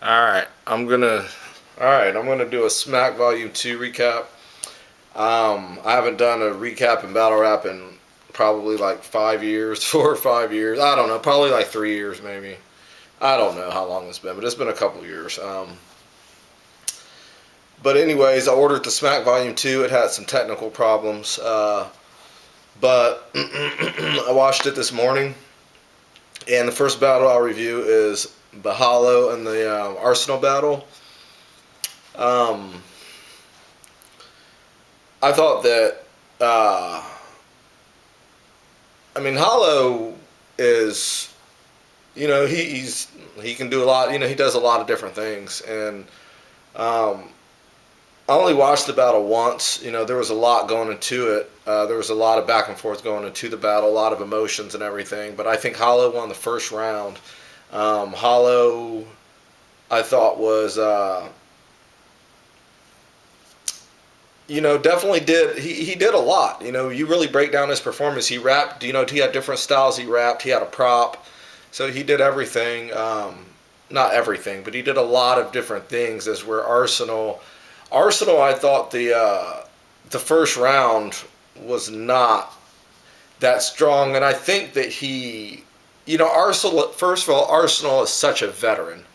I'm gonna do a Smack Volume 2 recap. I haven't done a recap in Battle Rap in probably like 5 years, 4 or 5 years. I don't know, probably like 3 years maybe. I don't know how long it's been, but it's been a couple years. But anyways, I ordered the Smack Volume 2. It had some technical problems, but I watched it this morning. And the first battle I'll review is the Hollow and the Arsenal battle. Um, I thought that, uh, Hollow is, he can do a lot. He does a lot of different things, and um, I only watched the battle once. There was a lot going into it. There was a lot of back and forth going into the battle, a lot of emotions and everything. But I think Hollow won the first round. Hollow, I thought was, definitely did. He did a lot. You really break down his performance. He rapped. He had different styles. He rapped. He had a prop. So he did everything. Not everything, but he did a lot of different things. As where Arsenal, I thought the first round was not that strong, and I think that Arsenal. First of all, Arsenal is such a veteran.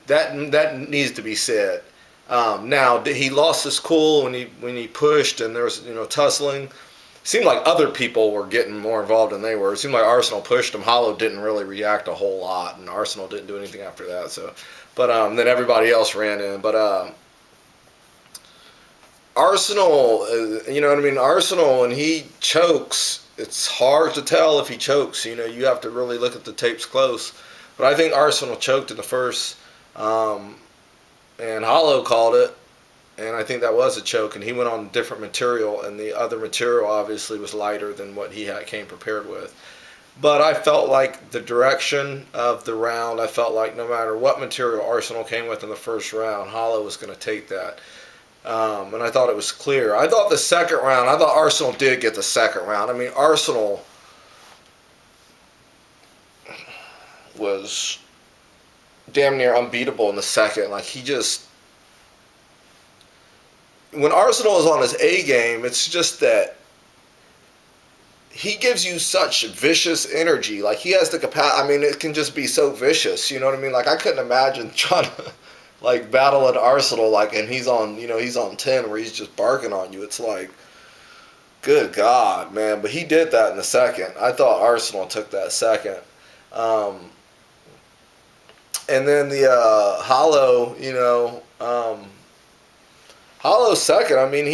That needs to be said. Now he lost his cool when he pushed, and there was tussling. It seemed like other people were getting more involved than they were. It seemed like Arsenal pushed him. Hollow didn't really react a whole lot, and Arsenal didn't do anything after that. So, but then everybody else ran in. But Arsenal, you know what I mean? Arsenal, when he chokes, it's hard to tell if he chokes. You have to really look at the tapes close. But I think Arsenal choked in the first, and Hollow called it, and I think that was a choke. And he went on different material, and the other material obviously was lighter than what he came prepared with. But I felt like the direction of the round, I felt like no matter what material Arsenal came with in the first round, Hollow was going to take that. And I thought it was clear. I thought Arsenal did get the second round. Arsenal was damn near unbeatable in the second. When Arsenal is on his A game, it's just that he gives you such vicious energy. Like, he has the capacity. It can just be so vicious. You know what I mean? Like, I couldn't imagine trying to battle at Arsenal, and he's on 10 where he's just barking on you. It's like, good God, man. But he did that in the second. I thought Arsenal took that second. And then the Hollow, Hollow's second.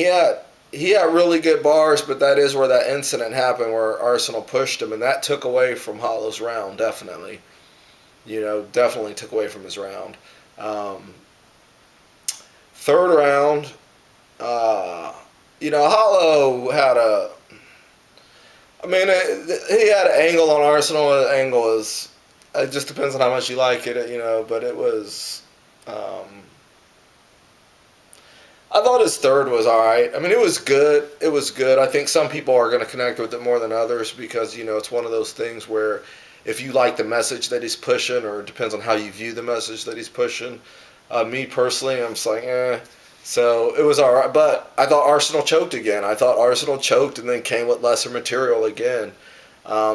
He had really good bars, but that is where that incident happened where Arsenal pushed him, and that took away from Hollow's round, definitely. Definitely took away from his round. Third round, Hollow had he had an angle on Arsenal. The angle is, it just depends on how much you like it, but it was, I thought his third was all right. It was good. It was good. I think some people are going to connect with it more than others because, it's one of those things where if you like the message that he's pushing, or it depends on how you view the message that he's pushing. Me personally, I'm just like, eh. So it was all right. But I thought Arsenal choked again. I thought Arsenal choked and then came with lesser material again.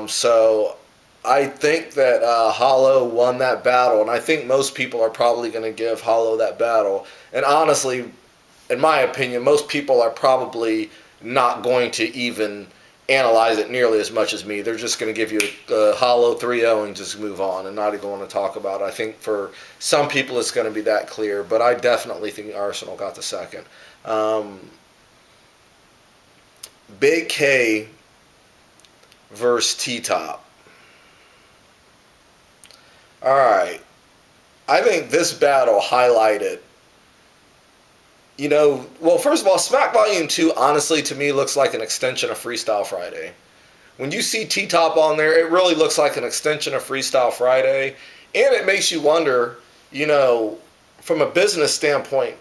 So I think that Hollow won that battle, and I think most people are probably going to give Hollow that battle. And honestly, in my opinion, most people are probably not going to even analyze it nearly as much as me. They're just going to give you a Hollow 3-0 and just move on and not even want to talk about it. I think for some people it's going to be that clear, but I definitely think Arsenal got the second. Big K versus TTop. All right. I think this battle highlighted, well, first of all, Smack Volume 2, honestly, to me, looks like an extension of Freestyle Friday. When you see T-Top on there, it really looks like an extension of Freestyle Friday. And it makes you wonder, from a business standpoint,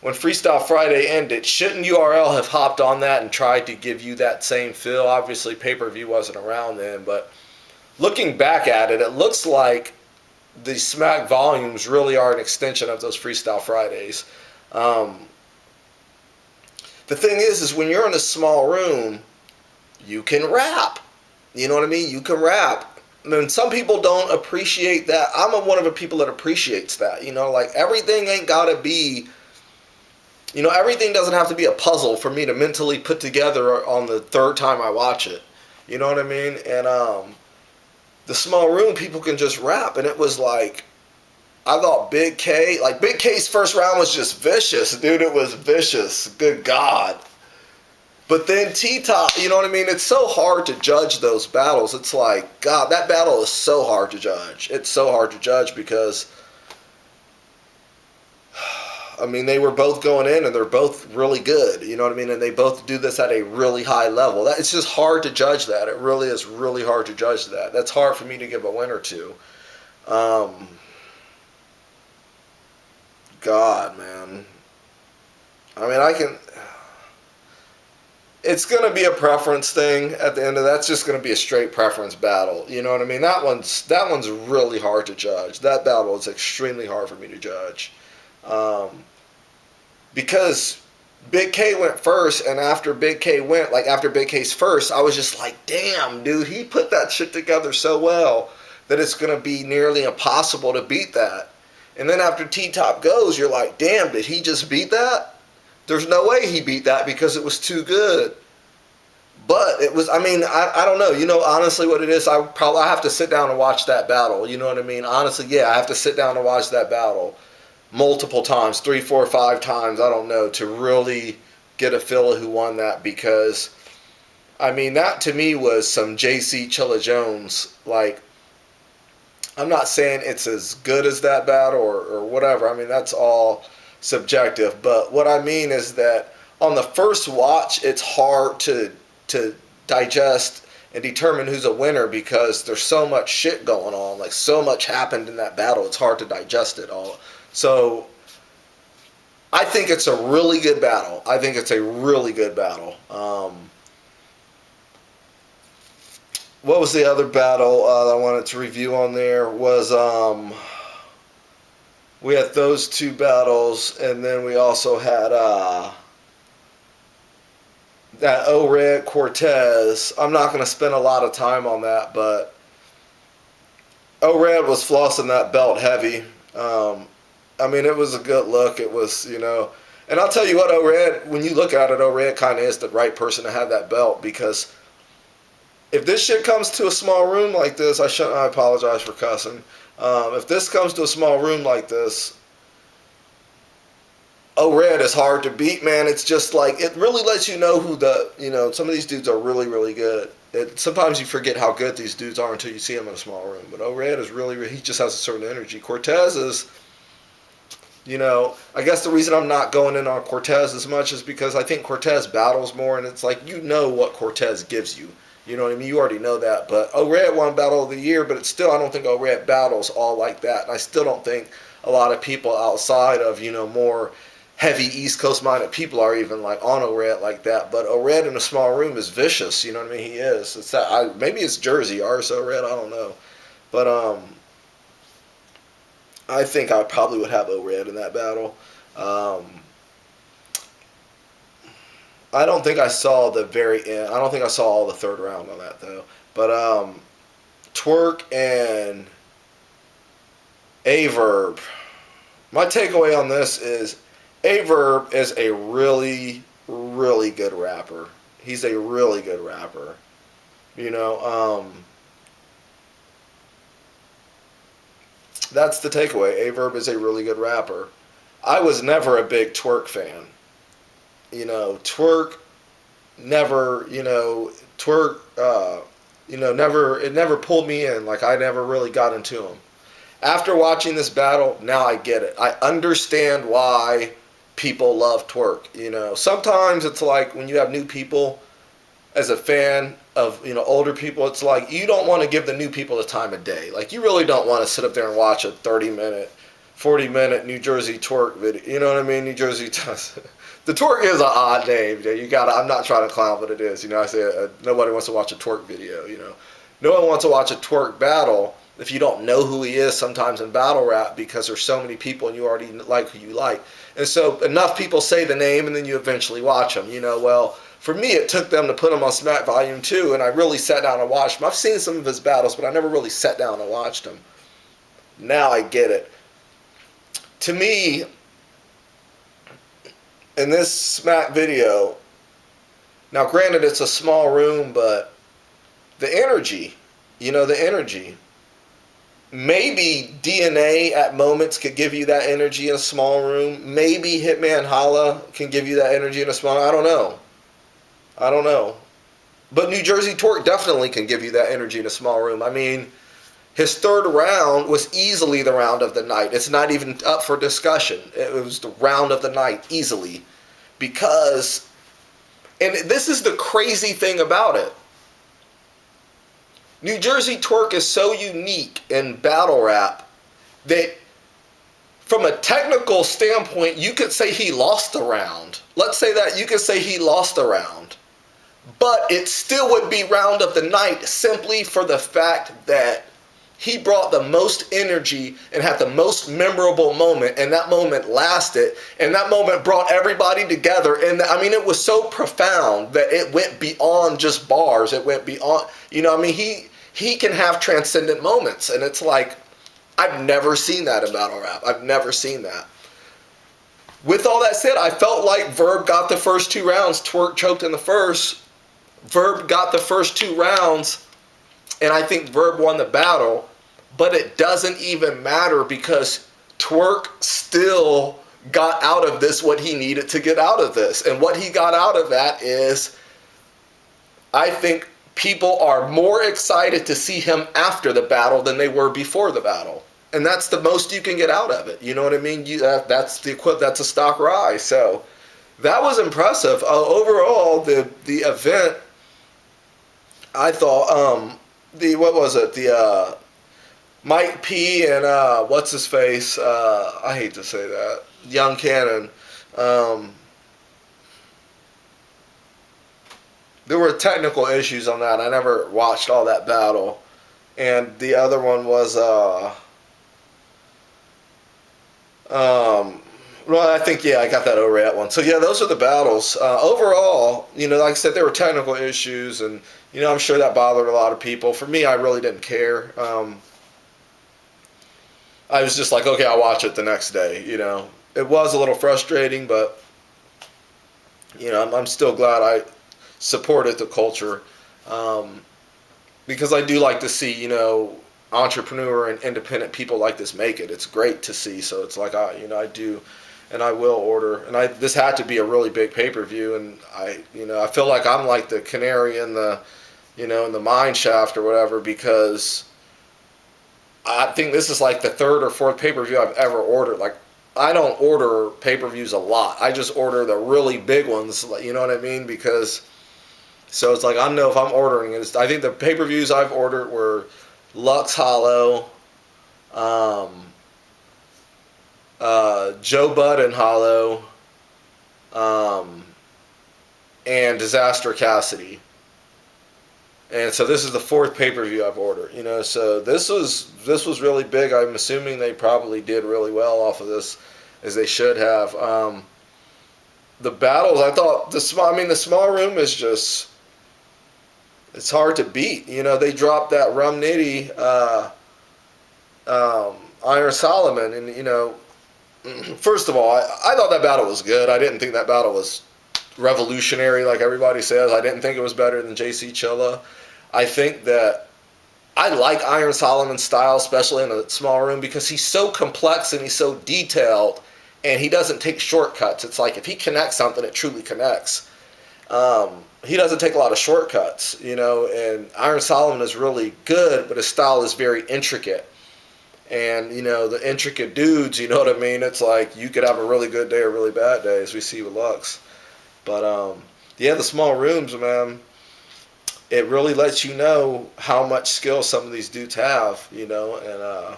when Freestyle Friday ended, shouldn't URL have hopped on that and tried to give you that same feel? Obviously, pay-per-view wasn't around then, but looking back at it, it looks like the Smack volumes really are an extension of those Freestyle Fridays. The thing is when you're in a small room, you can rap. You know what I mean? You can rap. I mean, some people don't appreciate that. I'm one of the people that appreciates that. You know, like everything ain't gotta be. You know, everything doesn't have to be a puzzle for me to mentally put together on the third time I watch it. You know what I mean? And the small room, people can just rap, and it was like, I thought Big K, like Big K's first round was just vicious, dude. It was vicious. Good God. But then TTop, you know what I mean? It's so hard to judge those battles. It's like, God, that battle is so hard to judge. It's so hard to judge because, I mean, they were both going in and they're both really good. You know what I mean? And they both do this at a really high level. It's just hard to judge that. It really is really hard to judge that. That's hard for me to give a winner to. God, man. I mean, it's going to be a preference thing at the end of that. That's just going to be a straight preference battle. You know what I mean? That one's really hard to judge. That battle is extremely hard for me to judge. Because Big K went first, and after Big K went, like after Big K's first, I was just like, damn, dude, he put that shit together so well that it's going to be nearly impossible to beat that. And then after TTop goes, you're like, damn, did he just beat that? There's no way he beat that because it was too good. But it was, I mean, I don't know. You know, honestly what it is, I have to sit down and watch that battle. You know what I mean? Honestly, yeah, I have to sit down and watch that battle multiple times, 3, 4, 5 times, I don't know, to really get a feel of who won that because, I mean, that to me was some JC Chilla Jones. Like, I'm not saying it's as good as that battle or whatever. I mean, that's all subjective. But what I mean is that on the first watch, it's hard to digest and determine who's a winner because there's so much shit going on. Like, so much happened in that battle. It's hard to digest it all. So, I think it's a really good battle. I think it's a really good battle. What was the other battle I wanted to review on there was we had those two battles, and then we also had that O-Red Cortez. I'm not going to spend a lot of time on that, but O-Red was flossing that belt heavy. I mean, it was a good look. It was, you know, and I'll tell you what, O-Red, when you look at it, O-Red kind of is the right person to have that belt because if this shit comes to a small room like this, I apologize for cussing. If this comes to a small room like this, O-Red is hard to beat, man. It's just like, it really lets you know some of these dudes are really, really good. Sometimes you forget how good these dudes are until you see them in a small room. But O-Red is really, he just has a certain energy. Cortez is, you know, I guess the reason I'm not going in on Cortez as much is because I think Cortez battles more, and it's like, you know what Cortez gives you. You know what I mean? You already know that. But O-Red won Battle of the Year, but it's still, I don't think O-Red battles all like that. And I still don't think a lot of people outside of, you know, more heavy East Coast minded people are even like on O-Red like that. But O-Red in a small room is vicious. You know what I mean? He is. It's that. Maybe it's Jersey, ours O-Red. I don't know. But I think I probably would have O-Red in that battle. I don't think I saw the very end. I don't think I saw all the third round on that, though. But Twork and Verb. My takeaway on this is Verb is a really, really good rapper. He's a really good rapper. You know, that's the takeaway. Verb is a really good rapper. I was never a big Twork fan. You know, Twork never, you know, it never pulled me in. Like, I never really got into him. After watching this battle, now I get it. I understand why people love Twork. You know, sometimes it's like when you have new people, as a fan of, you know, older people, it's like you don't want to give the new people the time of day. Like, you really don't want to sit up there and watch a 30-minute, 40-minute New Jersey Twork video. You know what I mean? New Jersey The Twork is an odd name. I'm not trying to clown, but it is. You know, I say nobody wants to watch a Twork video. You know, no one wants to watch a Twork battle if you don't know who he is sometimes in battle rap, because there's so many people and you already like who you like. And so enough people say the name and then you eventually watch them. Well, for me, it took them to put him on Smack Volume 2, and I really sat down and watched him. I've seen some of his battles, but I never really sat down and watched him. Now I get it. To me, in this Smack video, now granted it's a small room, but the energy, the energy. Maybe DNA at moments could give you that energy in a small room. Maybe Hitman Holla can give you that energy in a small room. I don't know. But New Jersey Twork definitely can give you that energy in a small room. I mean, his third round was easily the round of the night. It's not even up for discussion. It was the round of the night, easily. Because, and this is the crazy thing about it, New Jersey Twork is so unique in battle rap that from a technical standpoint, you could say he lost the round. Let's say that you could say he lost the round. But it still would be round of the night simply for the fact that he brought the most energy and had the most memorable moment, and that moment lasted, and that moment brought everybody together. And I mean, it was so profound that it went beyond just bars. It went beyond, he can have transcendent moments, and it's like, I've never seen that in battle rap. I've never seen that. With all that said, I felt like Verb got the first 2 rounds. Twork choked in the first. Verb got the first 2 rounds, and I think Verb won the battle. But it doesn't even matter, because Twork still got out of this what he needed to get out of this. And what he got out of that is, I think people are more excited to see him after the battle than they were before the battle. And that's the most you can get out of it. You know what I mean? That's a stock rise. So that was impressive. Overall, the event, I thought, what was it? The Mike P and what's his face? I hate to say that. Young Cannon. There were technical issues on that. I never watched all that battle. And the other one was well, I think, I got that over that one. So yeah, those are the battles. Overall, like I said, there were technical issues, and I'm sure that bothered a lot of people. For me, I really didn't care. I was just like, okay, I'll watch it the next day. It was a little frustrating, but I'm still glad I supported the culture, because I do like to see entrepreneur and independent people like this make it. It's great to see. So it's like I do, and I will order. And this had to be a really big pay-per-view, and I feel like I'm like the canary in the in the mine shaft or whatever, because I think this is like the 3rd or 4th pay-per-view I've ever ordered. Like, I don't order pay-per-views a lot. I just order the really big ones, you know what I mean? Because, so it's like, I don't know if I'm ordering it. I think the pay-per-views I've ordered were Lux Hollow, Joe Budden Hollow, and Disaster Cassidy. And so this is the 4th pay-per-view I've ordered, so this was really big. I'm assuming they probably did really well off of this, as they should have. The battles, I thought, the small room is just, it's hard to beat. They dropped that Rum Nitty, Iron Solomon, and, first of all, I thought that battle was good. I didn't think that battle was revolutionary like everybody says. I didn't think it was better than JC Chilla. I think that I like Iron Solomon's style, especially in a small room, because he's so complex and he's so detailed, and he doesn't take shortcuts. It's like, if he connects something, it truly connects. He doesn't take a lot of shortcuts, and Iron Solomon is really good, but his style is very intricate. And, the intricate dudes, you know what I mean? It's like, you could have a really good day or a really bad day, as we see with Lux. But, the small rooms, man, it really lets you know how much skill some of these dudes have, and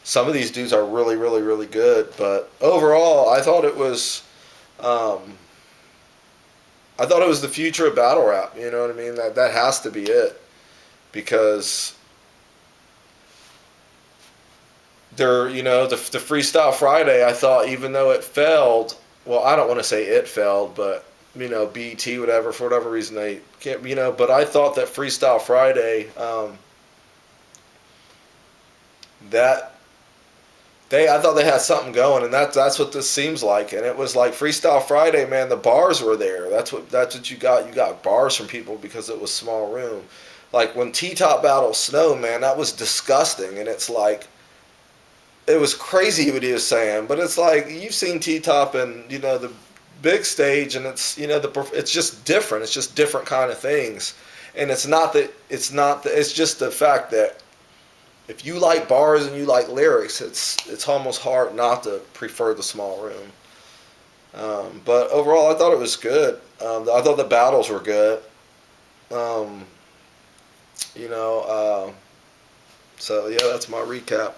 some of these dudes are really, really, really good. But overall, I thought it was the future of battle rap, you know what I mean? That has to be it, because the Freestyle Friday, I thought, even though it failed, well, I don't want to say it failed, but BET, whatever, for whatever reason they can't, but I thought that Freestyle Friday, that I thought they had something going, and that's what this seems like. And it was like Freestyle Friday, man. The bars were there. That's what you got. You got bars from people because it was small room. Like when TTop battled Snow, man, that was disgusting. And it's like it was crazy what he was saying, but it's like you've seen T-Top and the big stage, and it's just different. It's just different kind of things, and it's just the fact that if you like bars and you like lyrics, it's almost hard not to prefer the small room. But overall, I thought it was good. I thought the battles were good. Um, you know, so yeah, that's my recap.